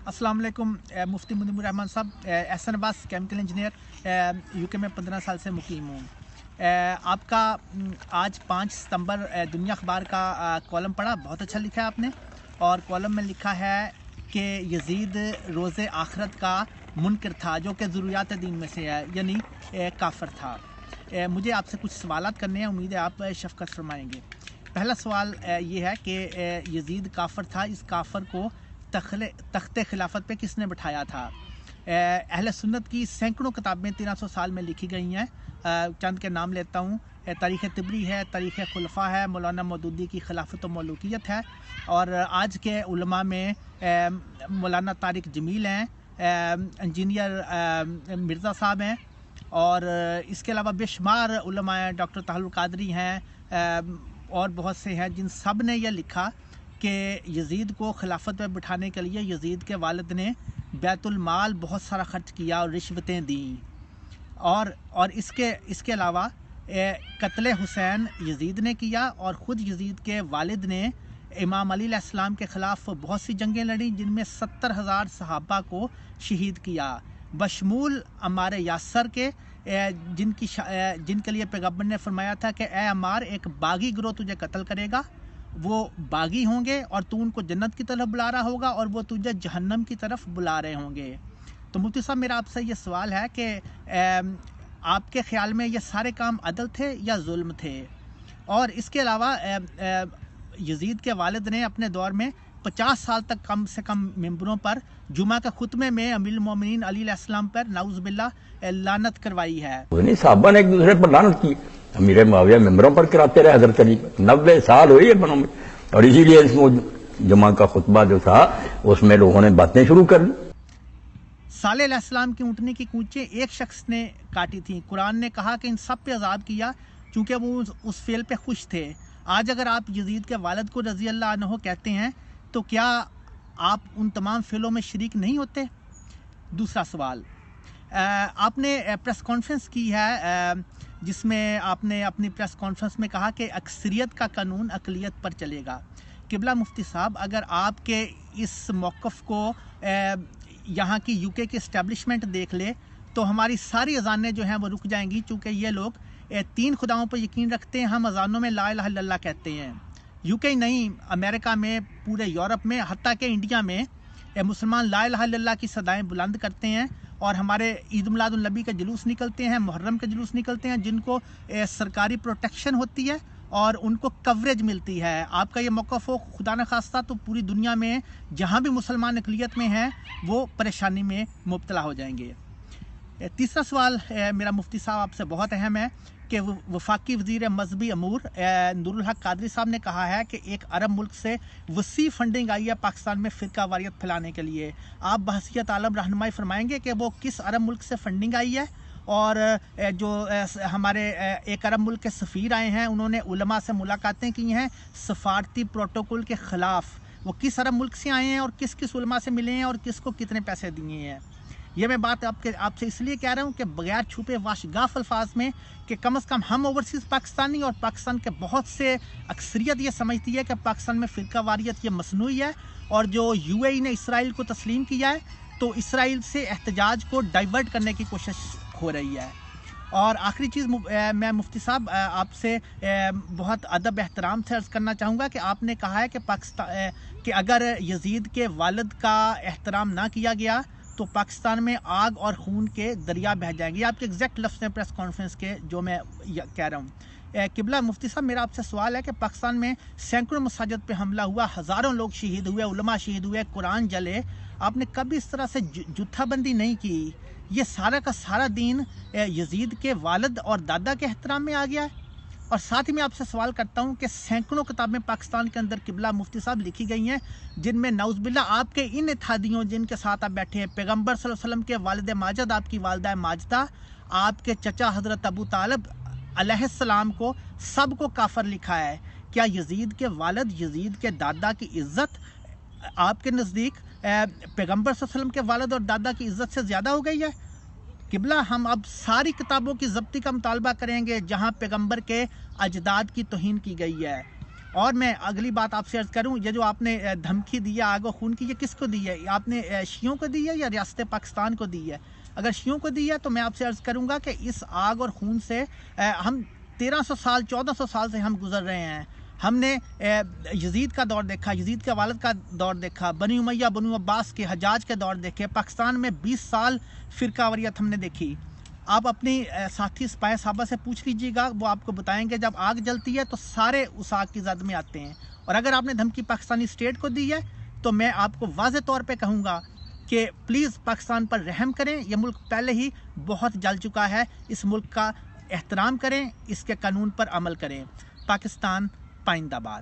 अस्सलाम वालेकुम। मुफ्ती मुनीमुर रहमान साहब, Ehsan Abbas chemical engineer, UK में 15 साल से मुकीम हूँ। आपका आज 5 सितंबर दुनिया अखबार का कॉलम पढ़ा, बहुत अच्छा लिखा है आपने। और कॉलम में लिखा है कि यजीद रोज़े आखरत का मुनकर था, जो कि ज़रूरियात दीन में से है, यानी काफिर था। मुझे आपसे कुछ सवालात करने हैं, उम्मीद है आप शफ़क़त फरमाएंगे। पहला सवाल ये है कि यजीद काफिर था, इस काफिर को तख्ते खिलाफत पे किसने बिठाया था? अहले सुन्नत की सैकड़ों किताबें 1300 साल में लिखी गई हैं। चंद के नाम लेता हूँ। तारीख़ तिबरी है, तारीख़ खुलफा है, मौलाना मौदूदी की खिलाफत व मौलूकियत है, और आज के उलमा में मौलाना तारिक जमील हैं, इंजीनियर मिर्ज़ा साहब हैं, और इसके अलावा बेशुमार उलमा हैं, डॉक्टर ताहलुल कादरी हैं, और बहुत से हैं, जिन सब ने यह लिखा कि यजीद को खिलाफत में बिठाने के लिए यजीद के वालिद ने बैतुल माल बहुत सारा खर्च किया और रिश्वतें दी। और इसके अलावा कत्ल हुसैन यजीद ने किया, और ख़ुद यजीद के वालिद ने इमाम अली अलैहिस्सलाम के ख़िलाफ़ बहुत सी जंगें लड़ी, जिनमें 70,000 सहाबा को शहीद किया, बशमूल अम्मार यासर के, जिनके लिए पैगम्बर ने फरमाया था कि ए अम्मार, एक बागी गिरोह तुझे कत्ल करेगा, वो बागी होंगे और तू उनको जन्नत की तरफ बुला रहा होगा और वो तुझे जहन्नम की तरफ बुला रहे होंगे। तो मुफ्ती साहब, मेरा आपसे ये सवाल है कि आपके ख़्याल में ये सारे काम अदल थे या जुल्म थे? और इसके अलावा यजीद के वालिद ने अपने दौर में 50 साल तक कम से कम मिंबरों पर जुमा के खुतबे में अमीरुल मोमिनीन अली अलैहिस्सलाम पर नाउज़ बिल्लाह लानत करवाई है। साहबा ने एक दूसरे पर लानत की, अमीर मुआविया मिंबरों पर कराते रहे हज़रत अली। 90 साल हुए बनो में, और इसीलिए जुमा का खुतबा जो था उसमें लोगों ने बातें शुरू कर दी। सालेह अलैहिस्सलाम की ऊँटनी की कूचें एक शख्स ने काटी थी। कुरान ने कहा कि इन सब पे अज़ाब किया चूँकि वो उस फेल पे खुश थे। आज अगर आप यजीद के वालिद को रज़ी अल्लाह अन्हु कहते हैं तो क्या आप उन तमाम फेलों में शरीक नहीं होते? दूसरा सवाल, आपने प्रेस कॉन्फ्रेंस की है, जिसमें आपने अपनी प्रेस कॉन्फ्रेंस में कहा कि अक्सरियत का कानून अक़लियत पर चलेगा। किबला मुफ्ती साहब, अगर आपके इस मौक़िफ़ को यहाँ की यूके की इस्टेब्लिशमेंट देख ले तो हमारी सारी अज़ानें जो हैं वो रुक जाएंगी, चूँकि ये लोग 3 खुदाओं पर यकीन रखते हैं। हम अज़ानों में ला इलाहा इल्लल्लाह कहते हैं। यूके ही नहीं, अमेरिका में, पूरे यूरोप में, हत्ता के इंडिया में मुसलमान ला इलाहा इल्लल्लाह की सदाएँ बुलंद करते हैं, और हमारे ईद मिलादुन नबी के जुलूस निकलते हैं, मुहर्रम के जुलूस निकलते हैं, जिनको सरकारी प्रोटेक्शन होती है और उनको कवरेज मिलती है। आपका ये मौक़िफ़ हो खुदा न खास्ता तो पूरी दुनिया में जहाँ भी मुसलमान अक़लियत में हैं वो परेशानी में मुब्तला हो जाएंगे। तीसरा सवाल मेरा मुफ्ती साहब आपसे बहुत अहम है कि वफाकी वज़ीर मजहबी अमूर नूरुल हक कादरी साहब ने कहा है कि एक अरब मुल्क से वसी फंडिंग आई है पाकिस्तान में फ़िरका वारियत फैलाने के लिए। आप बहसियत आलम रहनुमाई फरमाएंगे कि वो किस अरब मुल्क से फंडिंग आई है, और जो हमारे एक अरब मुल्क के सफ़ीर आए हैं उन्होंने उलमा से मुलाकातें की हैं सफारती प्रोटोकॉल के ख़िलाफ़, वो किस अरब मुल्क से आए हैं और किस किस उलमा से मिले हैं और किसको कितने पैसे दिए हैं? ये मैं बात आपसे इसलिए कह रहा हूँ कि बगैर छुपे वाशगाफ अल्फाज में कि कम से कम हम ओवरसीज़ पाकिस्तानी और पाकिस्तान के बहुत से अक्सरियत ये समझती है कि पाकिस्तान में फ़िरका वारियत ये मसनूई है, और जो यूएई ने इसराइल को तस्लीम किया है तो इसराइल से एहतजाज को डाइवर्ट करने की कोशिश हो रही है। और आखिरी चीज़, मैं मुफ्ती साहब आपसे बहुत अदब एहतराम से अर्ज़ करना चाहूँगा कि आपने कहा है कि पाकिस्तान कि अगर यजीद के वालिद का एहतराम ना किया गया तो पाकिस्तान में आग और खून के दरिया बह जाएंगे। ये आपके एग्जैक्ट लफ्ज़ हैं प्रेस कॉन्फ्रेंस के, जो मैं कह रहा हूँ। किबला मुफ्ती साहब, मेरा आपसे सवाल है कि पाकिस्तान में सैकड़ों मसाजिद पे हमला हुआ, हज़ारों लोग शहीद हुए, उलमा शहीद हुए, कुरान जले, आपने कभी इस तरह से जुत्थाबंदी नहीं की। ये सारा का सारा दीन यजीद के वालिद और दादा के एहतराम में आ गया है। और साथ ही मैं आपसे सवाल करता हूँ कि सैकड़ों किताबें पाकिस्तान के अंदर किबला मुफ्ती साहब लिखी गई हैं, जिनमें नाउज़बिल्ला आपके इन इत्थादियों जिनके साथ आप बैठे हैं, पैगम्बर सल्लल्लाहु अलैहि वसल्लम के वालिद माजिद, आपकी वालिदा माजिदा, आपके चचा हज़रत अबू तालिब अलैहिस्सलाम को सबको काफिर लिखा है। क्या यजीद के वालिद, यजीद के दादा की इज़्ज़त आपके नज़दीक पैगम्बर सल्लल्लाहु अलैहि वसल्लम के वालिद और दादा की इज़्ज़त से ज़्यादा हो गई है? किबला, हम अब सारी किताबों की ज़ब्ती का मुतालबा करेंगे जहाँ पैगम्बर के अजदाद की तौहीन की गई है, اور میں اگلی بات آپ سے عرض کروں، یہ جو آپ نے دھمکی دی ہے آگ و خون کی، یہ کس کو دی ہے؟ آپ نے شیعوں کو دی ہے یا ریاست پاکستان کو دی ہے؟ اگر شیعوں کو دی ہے تو میں آپ سے عرض کروں گا کہ اس آگ اور خون سے ہم 1300 سال 1400 سال سے ہم گزر رہے ہیں. ہم نے یزید کا دور دیکھا، یزید کے والد کا دور دیکھا، بنی امیہ بنو عباس کے، حجاج کے دور دیکھے، پاکستان میں 20 سال فرقہ واریت ہم نے دیکھی. آپ اپنی ساتھی سپاہی صحابہ سے پوچھ لیجیے گا، وہ آپ کو بتائیں گے جب آگ جلتی ہے تو سارے اس آگ کی زد میں آتے ہیں. اور اگر آپ نے دھمکی پاکستانی اسٹیٹ کو دی ہے تو میں آپ کو واضح طور پہ کہوں گا کہ پلیز پاکستان پر رحم کریں. یہ ملک پہلے ہی بہت جل چکا ہے، اس ملک کا احترام کریں، اس کے قانون پر عمل کریں. پاکستان پائندہ باد.